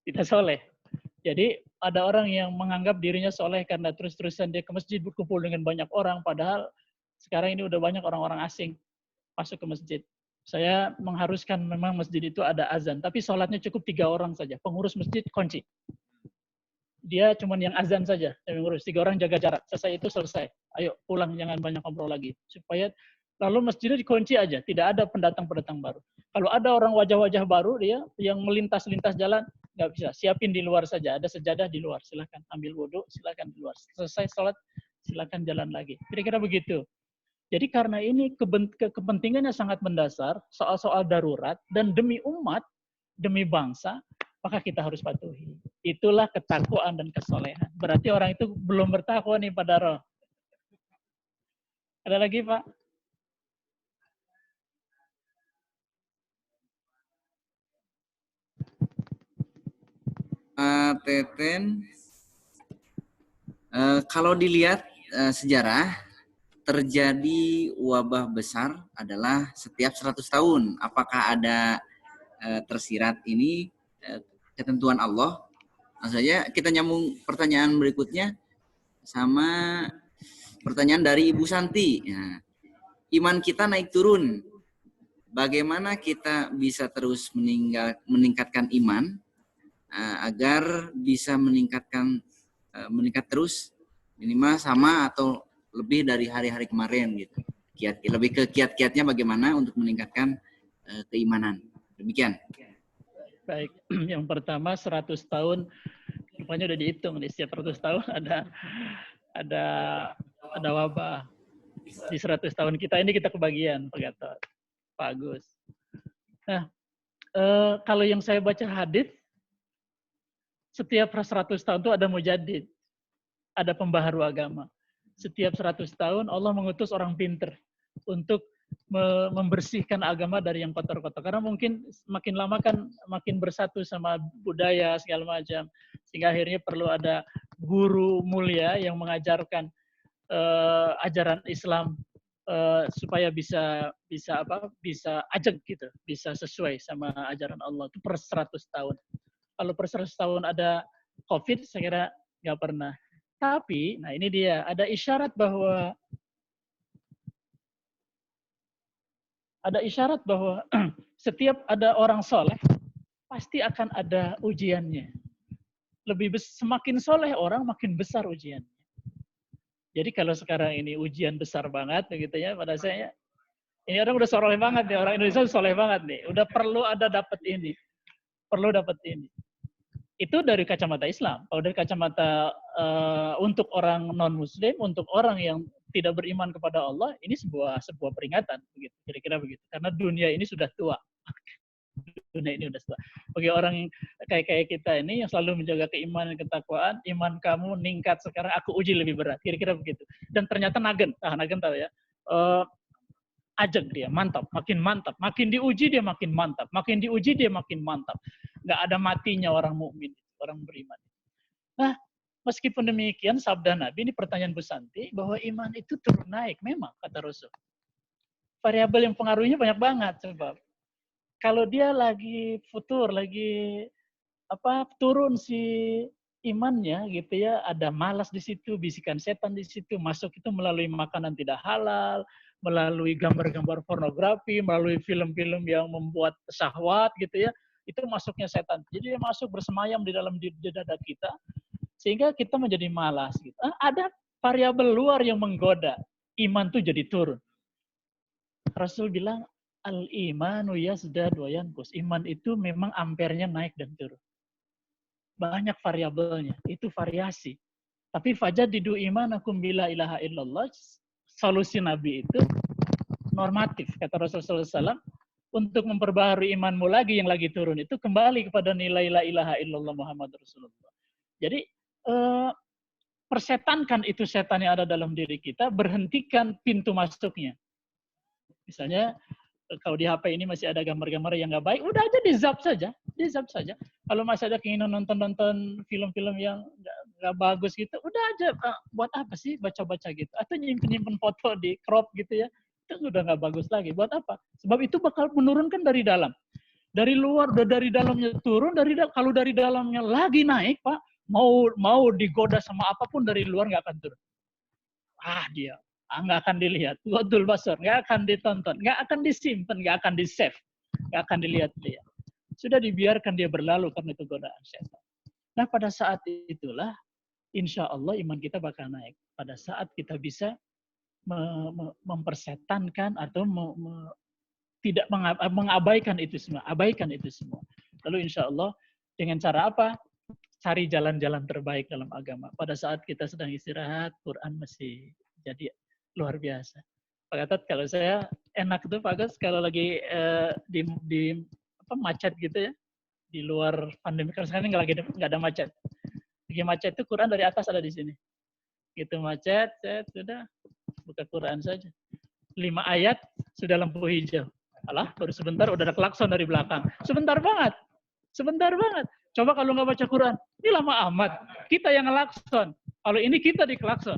Tidak soleh. Jadi ada orang yang menganggap dirinya soleh karena terus-terusan dia ke masjid berkumpul dengan banyak orang, padahal sekarang ini udah banyak orang-orang asing masuk ke masjid. Saya mengharuskan memang masjid itu ada azan, tapi sholatnya cukup 3 orang saja. Pengurus masjid kunci. Dia cuma yang azan saja, yang mengurus. 3 orang jaga jarak. Selesai itu selesai. Ayo pulang, jangan banyak ngobrol lagi. Supaya lalu masjidnya dikunci aja, tidak ada pendatang-pendatang baru. Kalau ada orang wajah-wajah baru dia yang melintas-lintas jalan, nggak bisa. Siapin di luar saja, ada sejadah di luar. Silakan ambil wudhu, silakan di luar. Selesai sholat, silakan jalan lagi. Kira-kira begitu. Jadi karena ini kepentingannya sangat mendasar, soal-soal darurat, dan demi umat, demi bangsa, maka kita harus patuhi. Itulah ketakwaan dan kesolehan. Berarti orang itu belum bertakwa nih Pak Daro. Ada lagi Pak? Teten, kalau dilihat sejarah, terjadi wabah besar adalah setiap 100 tahun. Apakah ada tersirat ini ketentuan Allah? Maksudnya kita nyambung pertanyaan berikutnya sama pertanyaan dari Ibu Santi. Ya, iman kita naik turun. Bagaimana kita bisa terus meningkatkan iman agar bisa meningkat terus, minimal sama atau lebih dari hari-hari kemarin gitu. Lebih ke kiat-kiatnya bagaimana untuk meningkatkan keimanan. Demikian. Baik, yang pertama 100 tahun rupanya udah dihitung nih, setiap 100 tahun ada wabah. Di 100 tahun kita ini kita kebagian, Pak Gatot, Pak Agus. Nah, kalau yang saya baca hadits, setiap 100 tahun itu ada mujaddid, ada pembaharu agama. Setiap 100 tahun Allah mengutus orang pinter untuk membersihkan agama dari yang kotor-kotor. Karena mungkin makin lama kan makin bersatu sama budaya segala macam. Sehingga akhirnya perlu ada guru mulia yang mengajarkan ajaran Islam supaya bisa ajak gitu, bisa sesuai sama ajaran Allah. Itu per 100 tahun. Kalau per 100 tahun ada COVID, saya kira nggak pernah. Tapi, nah ini dia, ada isyarat bahwa setiap ada orang soleh, pasti akan ada ujiannya. Semakin soleh orang, makin besar ujiannya. Jadi kalau sekarang ini ujian besar banget, begitu ya, pada saya, ini orang udah soleh banget nih, orang Indonesia soleh banget nih, udah perlu ada dapat ini. Itu dari kacamata Islam. Kalau dari kacamata untuk orang non-Muslim, untuk orang yang tidak beriman kepada Allah, ini sebuah peringatan, begitu, kira-kira begitu. Karena dunia ini sudah tua. Dunia ini sudah tua. Bagi orang kayak kita ini yang selalu menjaga keimanan, ketakwaan, iman kamu meningkat sekarang, aku uji lebih berat, kira-kira begitu. Dan ternyata Nagen tahu ya, ajak dia, mantap, makin diuji dia makin mantap, makin diuji dia makin mantap. Nggak ada matinya orang mukmin, orang beriman. Nah, meskipun demikian, sabda Nabi, ini pertanyaan Bu Santi, bahwa iman itu turun naik, memang, kata Rasul. Variabel yang pengaruhnya banyak banget, sebab kalau dia lagi futur, lagi turun si imannya gitu ya, ada malas di situ, bisikan setan di situ, masuk itu melalui makanan tidak halal, melalui gambar-gambar pornografi, melalui film-film yang membuat syahwat gitu ya, itu masuknya setan. Jadi dia masuk bersemayam di dalam dada kita, sehingga kita menjadi malas. Gitu. Ada variabel luar yang menggoda, iman tuh jadi turun. Rasul bilang, al-imanu yazdad wa yanqus. Iman itu memang ampernya naik dan turun. Banyak variabelnya, itu variasi. Tapi fajadidu imanakum bila ilaha illallah, solusi Nabi itu normatif. Kata Rasulullah SAW, untuk memperbaharui imanmu lagi yang lagi turun itu kembali kepada nilai la ilaha illallah Muhammad Rasulullah. Jadi persetankan itu setan yang ada dalam diri kita, berhentikan pintu masuknya. Misalnya kalau di HP ini masih ada gambar-gambar yang nggak baik, udah aja di-zap saja. Kalau masih ada keinginan nonton film-film yang nggak bagus gitu, udah aja, buat apa sih baca-baca gitu? Atau nyimpen foto di crop gitu ya, itu udah nggak bagus lagi. Buat apa? Sebab itu bakal menurunkan dari dalam. Dari luar, dari dalamnya turun, kalau dari dalamnya lagi naik, Pak, mau digoda sama apapun dari luar nggak akan turun. Dia nggak akan dilihat, wadul basar, nggak akan ditonton, nggak akan disimpan, nggak akan di-save, nggak akan dilihat dia. Sudah dibiarkan dia berlalu karena itu godaan setan. Nah pada saat itulah, insya Allah iman kita bakal naik. Pada saat kita bisa mempersetankan atau tidak mengabaikan itu semua, abaikan itu semua. Lalu insya Allah dengan cara apa? Cari jalan-jalan terbaik dalam agama. Pada saat kita sedang istirahat, Quran masih jadi luar biasa. Pak Gatot, kalau saya enak tuh Pak Gatot kalau lagi di macet gitu ya, di luar pandemi. Kalau sekarang nggak ada macet. Lagi macet itu Quran dari atas ada di sini. Gitu macet, sudah buka Quran saja. 5 ayat sudah lampu hijau. Alah, baru sebentar udah ada klakson dari belakang. Sebentar banget. Coba kalau nggak baca Quran, ini lama amat. Kita yang ngelakson. Kalau ini kita diklakson.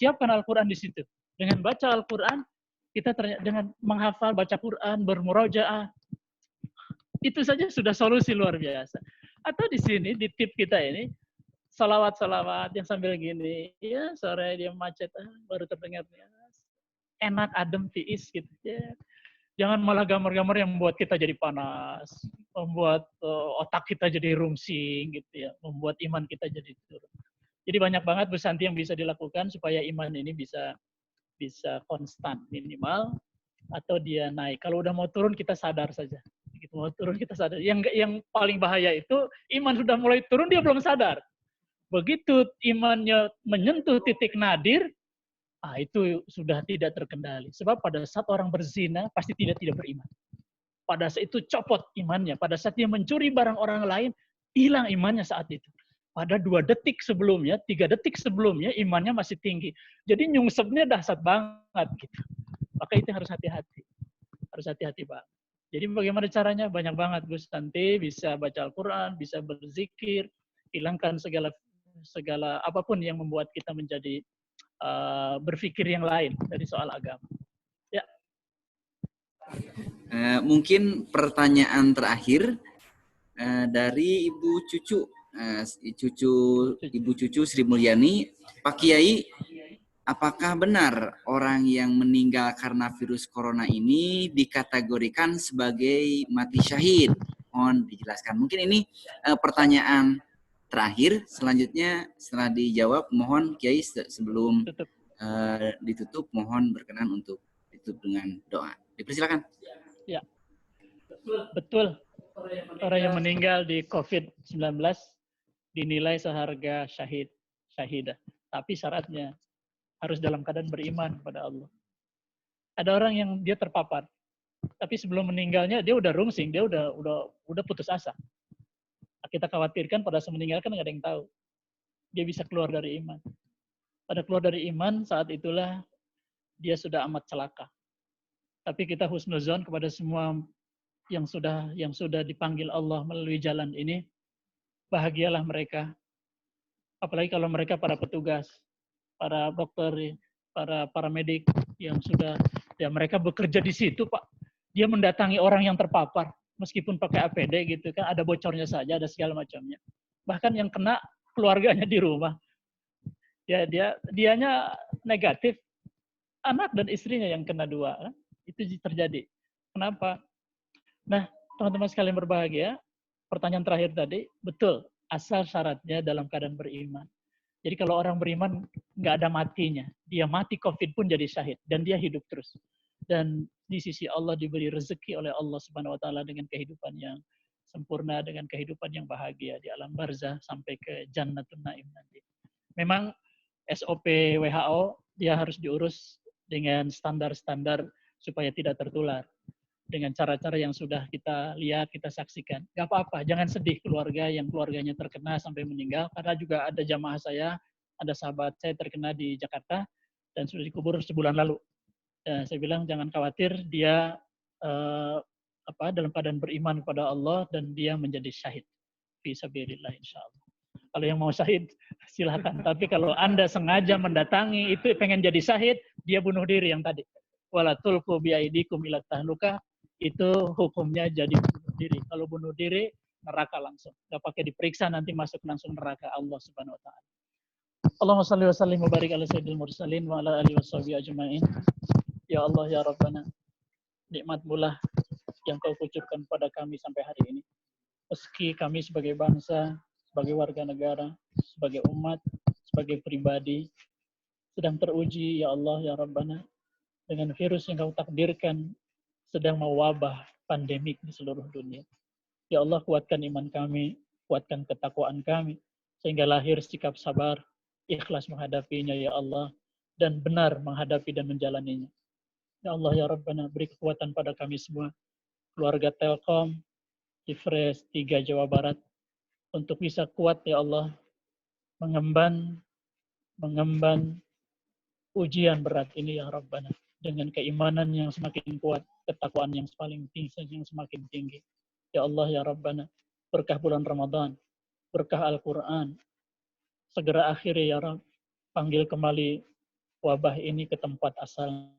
Siapkan Al-Quran di situ. Dengan baca Al-Quran, kita dengan menghafal, baca Quran, bermurojaah, itu saja sudah solusi luar biasa. Atau di sini, di tip kita ini, salawat-salawat yang sambil gini, ya sore dia macet, baru terdengar, enak, adem, tiis gitu. Ya. Jangan malah gambar-gambar yang membuat kita jadi panas, membuat otak kita jadi rungsing, gitu ya, membuat iman kita jadi turun. Jadi banyak banget Bu Santi yang bisa dilakukan supaya iman ini bisa konstan minimal atau dia naik. Kalau udah mau turun kita sadar saja. Begitu mau turun kita sadar. Yang paling bahaya itu iman sudah mulai turun dia belum sadar. Begitu imannya menyentuh titik nadir, itu sudah tidak terkendali. Sebab pada saat orang berzina pasti tidak beriman. Pada saat itu copot imannya. Pada saat dia mencuri barang orang lain, hilang imannya saat itu. Pada 2 detik sebelumnya, 3 detik sebelumnya, imannya masih tinggi. Jadi nyungsepnya dahsyat banget. Gitu. Maka itu harus hati-hati. Harus hati-hati banget. Jadi bagaimana caranya? Banyak banget Bu Santi, bisa baca Al-Quran, bisa berzikir, hilangkan segala apapun yang membuat kita menjadi berpikir yang lain dari soal agama. Ya. Mungkin pertanyaan terakhir dari Ibu Cucu. Ibu Cucu Sri Mulyani, Pak Kiai, apakah benar orang yang meninggal karena virus corona ini dikategorikan sebagai mati syahid? Mohon dijelaskan. Mungkin ini pertanyaan terakhir. Selanjutnya setelah dijawab, mohon Kiai sebelum ditutup, mohon berkenan untuk ditutup dengan doa. Dipersilakan. Ya, betul. Orang yang meninggal di COVID-19 dinilai seharga syahidah. Tapi syaratnya harus dalam keadaan beriman pada Allah. Ada orang yang dia terpapar, tapi sebelum meninggalnya dia udah rungsing, dia udah putus asa. Kita khawatirkan pada saat meninggalkan nggak ada yang tahu. Dia bisa keluar dari iman. Pada keluar dari iman, saat itulah dia sudah amat celaka. Tapi kita husnuzon kepada semua yang sudah dipanggil Allah melalui jalan ini, bahagialah mereka. Apalagi kalau mereka para petugas, para dokter, para paramedik yang sudah, ya mereka bekerja di situ, Pak. Dia mendatangi orang yang terpapar, meskipun pakai APD gitu kan, ada bocornya saja, ada segala macamnya. Bahkan yang kena keluarganya di rumah. Ya dianya negatif, anak dan istrinya yang kena dua. Itu terjadi. Kenapa? Nah, teman-teman sekalian berbahagia, pertanyaan terakhir tadi, betul, asal syaratnya dalam keadaan beriman. Jadi kalau orang beriman, nggak ada matinya. Dia mati COVID pun jadi syahid. Dan dia hidup terus. Dan di sisi Allah diberi rezeki oleh Allah Subhanahu Wa Taala dengan kehidupan yang sempurna, dengan kehidupan yang bahagia di alam barzah sampai ke Jannatun Naim nanti. Memang SOP WHO, dia harus diurus dengan standar-standar supaya tidak tertular. Dengan cara-cara yang sudah kita lihat, kita saksikan. Gak apa-apa, jangan sedih keluarga yang keluarganya terkena sampai meninggal. Karena juga ada jamaah saya, ada sahabat saya terkena di Jakarta, dan sudah dikubur sebulan lalu. Saya bilang jangan khawatir, dia dalam keadaan beriman kepada Allah, dan dia menjadi syahid. Fi sabilillah insyaAllah. Kalau yang mau syahid, silakan. Tapi kalau Anda sengaja mendatangi, itu pengen jadi syahid, dia bunuh diri yang tadi. Wala tulqu biaidikum ila tahluka, itu hukumnya jadi bunuh diri. Kalau bunuh diri, neraka langsung. Nggak pakai diperiksa, nanti masuk langsung neraka Allah Subhanahu Wa Ta'ala. Allahumma salli wa sallim wa barik ala sayyidil mursalin wa ala alihi wa sahbihi ajma'in. Ya Allah, ya Rabbana, nikmat-Mulah yang Kau kucurkan pada kami sampai hari ini. Meski kami sebagai bangsa, sebagai warga negara, sebagai umat, sebagai pribadi, sedang teruji, ya Allah, ya Rabbana, dengan virus yang Kau takdirkan sedang mewabah pandemik di seluruh dunia. Ya Allah, kuatkan iman kami, kuatkan ketakwaan kami, sehingga lahir sikap sabar, ikhlas menghadapinya, ya Allah, dan benar menghadapi dan menjalaninya. Ya Allah, ya Rabbana, beri kekuatan pada kami semua, keluarga Telkom, Cifres 3 Jawa Barat, untuk bisa kuat, ya Allah, mengemban ujian berat ini, ya Rabbana, dengan keimanan yang semakin kuat, ketakwaan yang paling tinggi, yang semakin tinggi. Ya Allah, ya Rabbana, berkah bulan Ramadan, berkah Al-Quran, segera akhiri, ya Rabb, panggil kembali wabah ini ke tempat asalnya,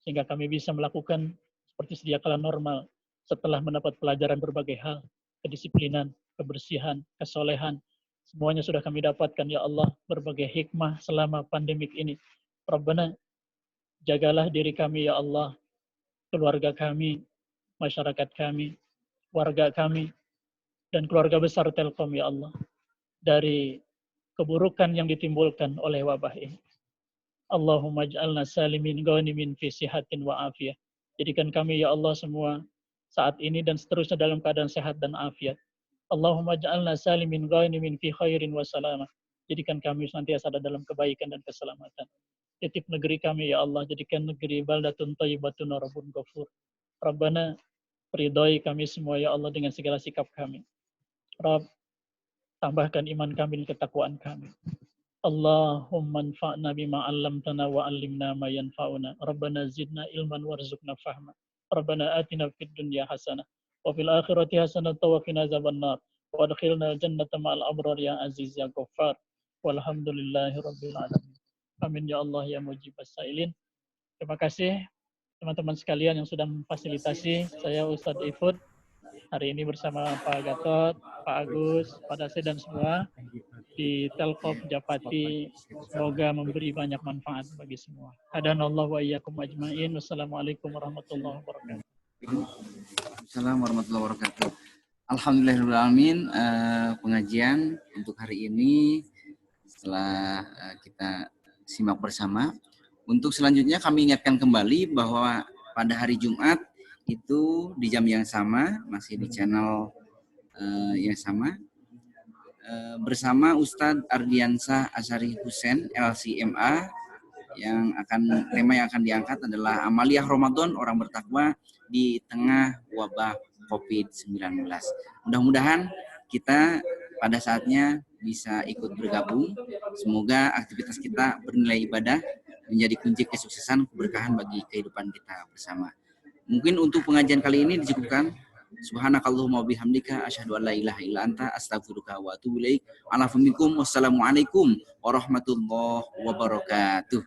sehingga kami bisa melakukan seperti sedia kala normal, setelah mendapat pelajaran berbagai hal, kedisiplinan, kebersihan, kesolehan, semuanya sudah kami dapatkan, ya Allah, berbagai hikmah selama pandemik ini. Rabbana, jagalah diri kami, ya Allah, keluarga kami, masyarakat kami, warga kami, dan keluarga besar Telkom, ya Allah, dari keburukan yang ditimbulkan oleh wabah ini. Allahumma ja'alna salimin ghanimin fi sihatin wa afiyah. Jadikan kami, ya Allah, semua saat ini dan seterusnya dalam keadaan sehat dan afiat. Allahumma ja'alna salimin ghanimin fi khairin wa salamah. Jadikan kami senantiasa ada dalam kebaikan dan keselamatan. Titip negeri kami, ya Allah, jadikan negeri baldatun thayyibatun wa rabbun ghafur. Rabbana, ridhoi kami semua, ya Allah, dengan segala sikap kami. Rabb, tambahkan iman kami dan ketakwaan kami. Allahumma anfa'na bima 'allamtana wa 'allimna ma yanfa'una. Rabbana zidna ilman warzuqna fahma. Rabbana atina fid dunya hasanah wa fil akhirati hasanah wa qina azabannar. Wa adkhilna jannata ma'al abrar ya aziz ya ghaffar. Walhamdulillahi rabbil alamin. Amin ya Allah ya mujibas sailin. Terima kasih teman-teman sekalian yang sudah memfasilitasi saya Ustadz Ifud hari ini bersama Pak Gatot, Pak Agus, Pak Dase dan semua di Telkom Japati. Semoga memberi banyak manfaat bagi semua. Hadanallahu wa iyyakum ajmain. Wassalamualaikum warahmatullahi wabarakatuh. Assalamualaikum warahmatullahi wabarakatuh. Alhamdulillahirrahmanirrahim. Pengajian untuk hari ini setelah kita simak bersama. Untuk selanjutnya kami ingatkan kembali bahwa pada hari Jumat itu di jam yang sama, masih di channel yang sama, bersama Ustadz Ardiansah Asyari Hussein LCMA, tema yang akan diangkat adalah Amaliyah Ramadan Orang Bertakwa di Tengah Wabah COVID-19. Mudah-mudahan kita pada saatnya bisa ikut bergabung. Semoga aktivitas kita bernilai ibadah, menjadi kunci kesuksesan, keberkahan bagi kehidupan kita bersama. Mungkin untuk pengajian kali ini dicukupkan. Subhanakallahumma bihamdika asyhadu an la ilaha illa anta astaghfiruka wa atubu ilaik. Wassalamualaikum warahmatullahi wabarakatuh.